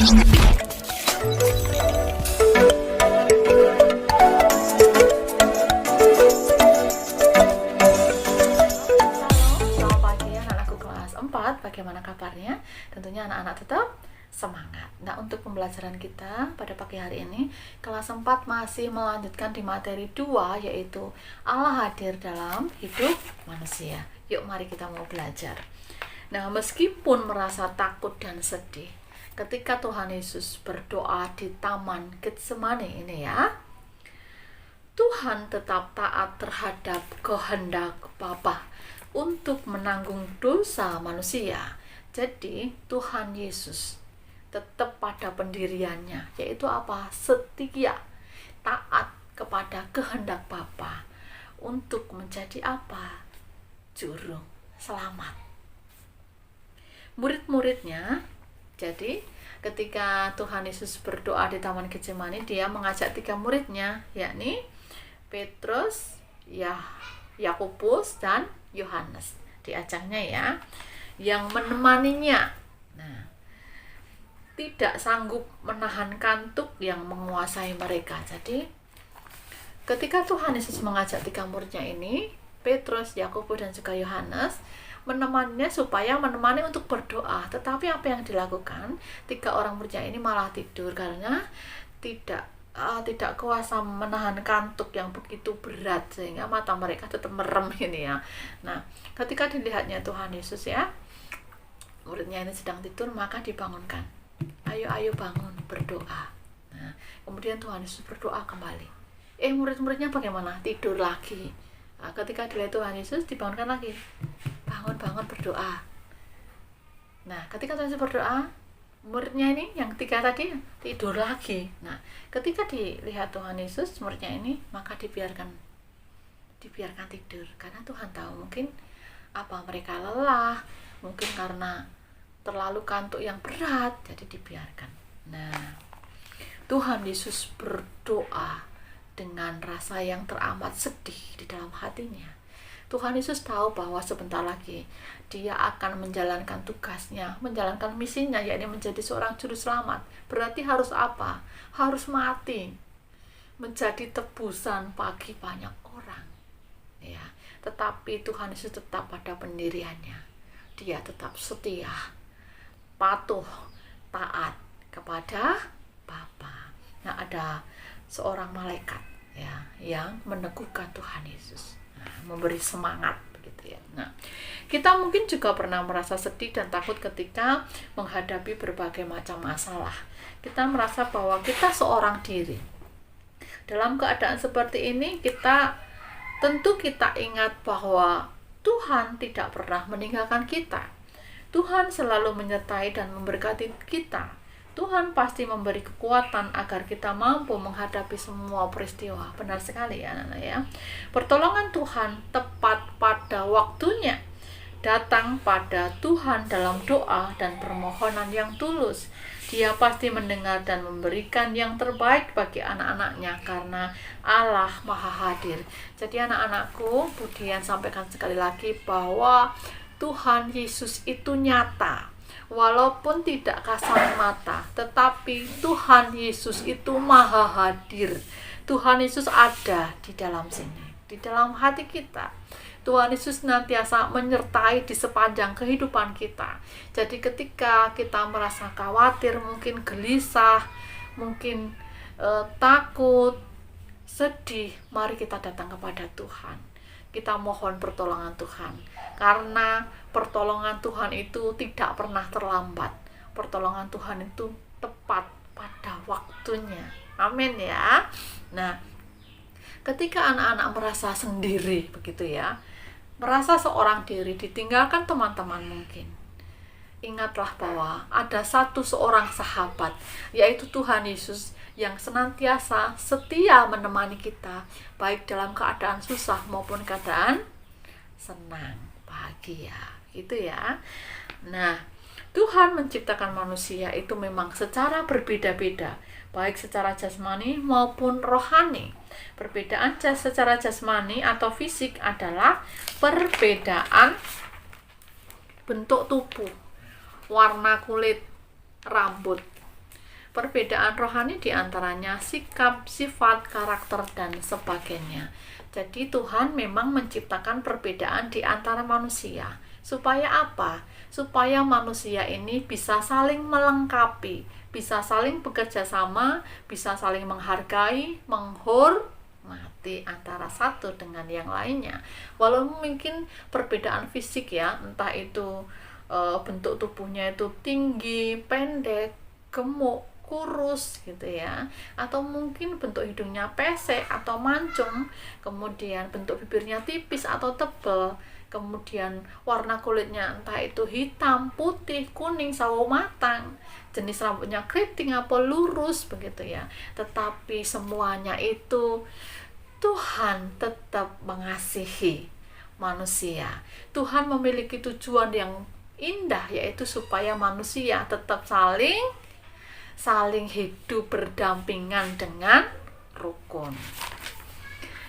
Selamat pagi anak-anakku kelas 4, bagaimana kabarnya? Tentunya anak-anak tetap semangat. Nah, untuk pembelajaran kita pada pagi hari ini, kelas 4 masih melanjutkan di materi 2, yaitu Allah hadir dalam hidup manusia. Yuk mari kita mau belajar. Nah, meskipun merasa takut dan sedih ketika Tuhan Yesus berdoa di Taman Getsemani ini ya, Tuhan tetap taat terhadap kehendak Bapa untuk menanggung dosa manusia. Jadi Tuhan Yesus tetap pada pendiriannya, yaitu apa? Setia, taat kepada kehendak Bapa untuk menjadi apa? Juru selamat. Murid-muridnya, jadi ketika Tuhan Yesus berdoa di Taman Getsemani, dia mengajak 3 muridnya, yakni Petrus, Yakobus, dan Yohanes. Diajaknya ya, yang menemaninya. Nah, tidak sanggup menahan kantuk yang menguasai mereka. Jadi, ketika Tuhan Yesus mengajak 3 muridnya ini, Petrus, Yakobus, dan juga Yohanes, menemaninya supaya menemani untuk berdoa. Tetapi apa yang dilakukan? 3 orang muridnya ini malah tidur karena tidak kuasa menahan kantuk yang begitu berat, sehingga mata mereka tetap merem ini ya. Nah, ketika dilihatnya Tuhan Yesus ya, muridnya ini sedang tidur, maka dibangunkan. Ayo bangun, berdoa. Nah, kemudian Tuhan Yesus berdoa kembali. Murid-muridnya bagaimana? Tidur lagi. Nah, ketika dilihat Tuhan Yesus, dibangunkan lagi. Bangun, berdoa. Nah, ketika Tuhan Yesus berdoa, muridnya ini yang 3 tadi tidur lagi. Nah, ketika dilihat Tuhan Yesus, muridnya ini, maka dibiarkan tidur, karena Tuhan tahu mungkin apa mereka lelah, mungkin karena terlalu kantuk yang berat, jadi dibiarkan. Nah, Tuhan Yesus berdoa dengan rasa yang teramat sedih di dalam hatinya. Tuhan Yesus tahu bahwa sebentar lagi dia akan menjalankan tugasnya, menjalankan misinya, yakni menjadi seorang juru selamat. Berarti harus apa? Harus mati, menjadi tebusan bagi banyak orang. Ya, tetapi Tuhan Yesus tetap pada pendiriannya. Dia tetap setia, patuh, taat kepada Bapa. Nah, ada seorang malaikat ya yang meneguhkan Tuhan Yesus, memberi semangat begitu ya. Nah, kita mungkin juga pernah merasa sedih dan takut ketika menghadapi berbagai macam masalah. Kita merasa bahwa kita seorang diri. Dalam keadaan seperti ini, tentu kita ingat bahwa Tuhan tidak pernah meninggalkan kita. Tuhan selalu menyertai dan memberkati kita. Tuhan pasti memberi kekuatan agar kita mampu menghadapi semua peristiwa. Benar sekali ya anak-anak ya. Pertolongan Tuhan tepat pada waktunya. Datang pada Tuhan dalam doa dan permohonan yang tulus. Dia pasti mendengar dan memberikan yang terbaik bagi anak-anaknya karena Allah Maha Hadir. Jadi anak-anakku, Budian sampaikan sekali lagi bahwa Tuhan Yesus itu nyata. Walaupun tidak kasat mata, tetapi Tuhan Yesus itu Maha Hadir. Tuhan Yesus ada di dalam sini, di dalam hati kita. Tuhan Yesus senantiasa menyertai di sepanjang kehidupan kita. Jadi ketika kita merasa khawatir, mungkin gelisah, mungkin takut, sedih, mari kita datang kepada Tuhan. Kita mohon pertolongan Tuhan, karena pertolongan Tuhan itu tidak pernah terlambat. Pertolongan Tuhan itu tepat pada waktunya. Amin ya. Nah, ketika anak-anak merasa sendiri begitu ya, merasa seorang diri, ditinggalkan teman-teman mungkin, ingatlah bahwa ada seorang sahabat, yaitu Tuhan Yesus, yang senantiasa setia menemani kita, baik dalam keadaan susah maupun keadaan senang, bahagia, gitu ya. Nah, Tuhan menciptakan manusia itu memang secara berbeda-beda, baik secara jasmani maupun rohani. Perbedaan secara jasmani atau fisik adalah perbedaan bentuk tubuh, warna kulit, rambut, Perbedaan rohani diantaranya sikap, sifat, karakter, dan sebagainya. Jadi Tuhan memang menciptakan perbedaan di antara manusia. Supaya apa? Supaya manusia ini bisa saling melengkapi, bisa saling bekerja sama, bisa saling menghargai, menghormati antara satu dengan yang lainnya. Walaupun mungkin perbedaan fisik ya, entah itu bentuk tubuhnya itu tinggi, pendek, gemuk, kurus gitu ya, atau mungkin bentuk hidungnya pesek atau mancung, kemudian bentuk bibirnya tipis atau tebal, kemudian warna kulitnya entah itu hitam, putih, kuning, sawo matang, jenis rambutnya keriting apa lurus begitu ya. Tetapi semuanya itu Tuhan tetap mengasihi manusia. Tuhan memiliki tujuan yang indah, yaitu supaya manusia tetap saling hidup berdampingan dengan rukun.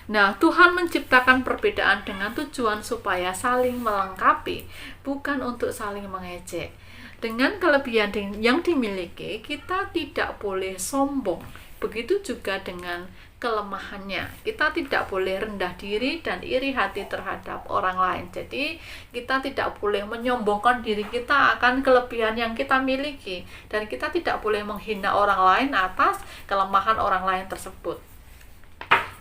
Nah, Tuhan menciptakan perbedaan dengan tujuan supaya saling melengkapi, bukan untuk saling mengejek. Dengan kelebihan yang dimiliki, kita tidak boleh sombong. Begitu juga dengan kelemahannya. Kita tidak boleh rendah diri dan iri hati terhadap orang lain. Jadi, kita tidak boleh menyombongkan diri kita akan kelebihan yang kita miliki. Dan kita tidak boleh menghina orang lain atas kelemahan orang lain tersebut.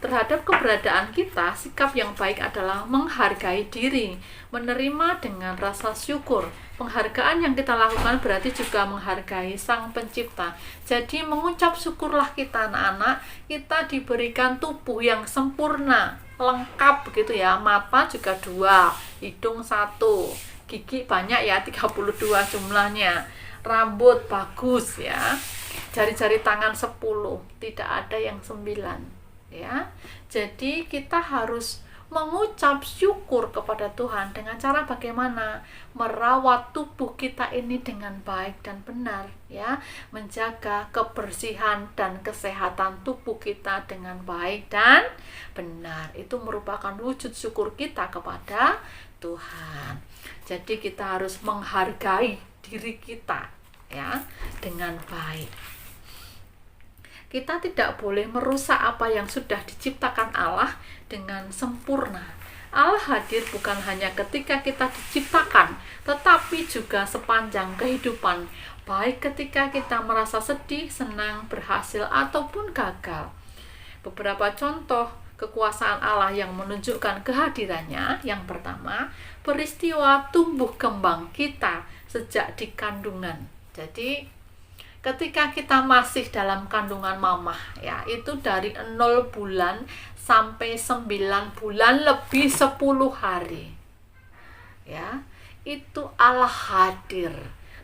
Terhadap keberadaan kita, sikap yang baik adalah menghargai diri, menerima dengan rasa syukur. Penghargaan yang kita lakukan berarti juga menghargai Sang Pencipta. Jadi mengucap syukurlah kita anak-anak, kita diberikan tubuh yang sempurna, lengkap begitu ya. Mata juga 2, hidung 1, gigi banyak ya, 32 jumlahnya. Rambut bagus ya. Jari-jari tangan 10, tidak ada yang 9. Ya, jadi kita harus mengucap syukur kepada Tuhan dengan cara bagaimana? Merawat tubuh kita ini dengan baik dan benar, ya, menjaga kebersihan dan kesehatan tubuh kita dengan baik dan benar. Itu merupakan wujud syukur kita kepada Tuhan. Jadi kita harus menghargai diri kita, ya, dengan baik. Kita tidak boleh merusak apa yang sudah diciptakan Allah dengan sempurna. Allah hadir bukan hanya ketika kita diciptakan, tetapi juga sepanjang kehidupan, baik ketika kita merasa sedih, senang, berhasil, ataupun gagal. Beberapa contoh kekuasaan Allah yang menunjukkan kehadirannya. Yang pertama, peristiwa tumbuh kembang kita sejak di kandungan. Jadi, ketika kita masih dalam kandungan mamah, ya, itu dari 0 bulan sampai 9 bulan lebih 10 hari. Ya, itu Allah hadir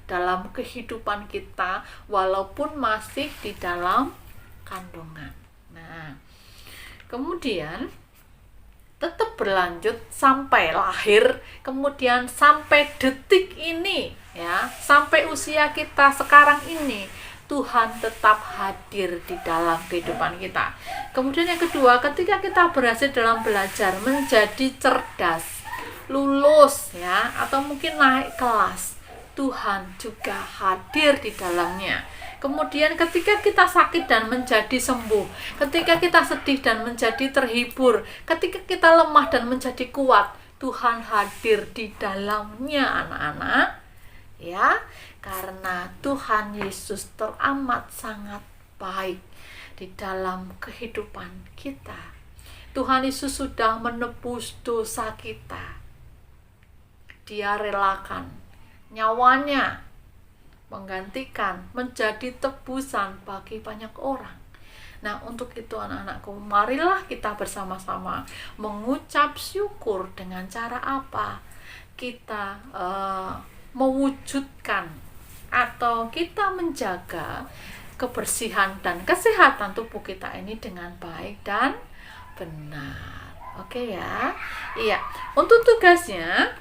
dalam kehidupan kita walaupun masih di dalam kandungan. Nah, kemudian tetap berlanjut sampai lahir, kemudian sampai detik ini, ya, sampai usia kita sekarang ini, Tuhan tetap hadir di dalam kehidupan kita. Kemudian yang kedua, ketika kita berhasil dalam belajar menjadi cerdas, lulus ya, atau mungkin naik kelas, Tuhan juga hadir di dalamnya. Kemudian ketika kita sakit dan menjadi sembuh, ketika kita sedih dan menjadi terhibur, ketika kita lemah dan menjadi kuat, Tuhan hadir di dalamnya anak-anak. Ya, karena Tuhan Yesus teramat sangat baik di dalam kehidupan kita. Tuhan Yesus sudah menebus dosa kita. Dia relakan nyawanya, menggantikan, menjadi tebusan bagi banyak orang. Nah, untuk itu anak-anakku, marilah kita bersama-sama mengucap syukur dengan cara apa? Kita mewujudkan atau kita menjaga kebersihan dan kesehatan tubuh kita ini dengan baik dan benar. Oke ya. Iya, untuk tugasnya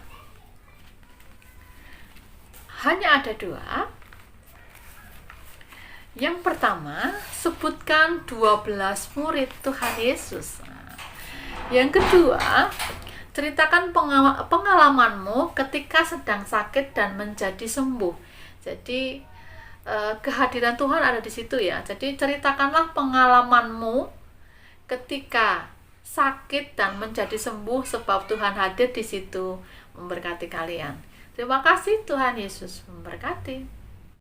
hanya ada 2. Yang pertama, sebutkan 12 murid Tuhan Yesus. Yang kedua, ceritakan pengalamanmu ketika sedang sakit dan menjadi sembuh. Jadi, kehadiran Tuhan ada di situ ya. Jadi ceritakanlah pengalamanmu ketika sakit dan menjadi sembuh, sebab Tuhan hadir di situ memberkati kalian. Terima kasih, Tuhan Yesus memberkati.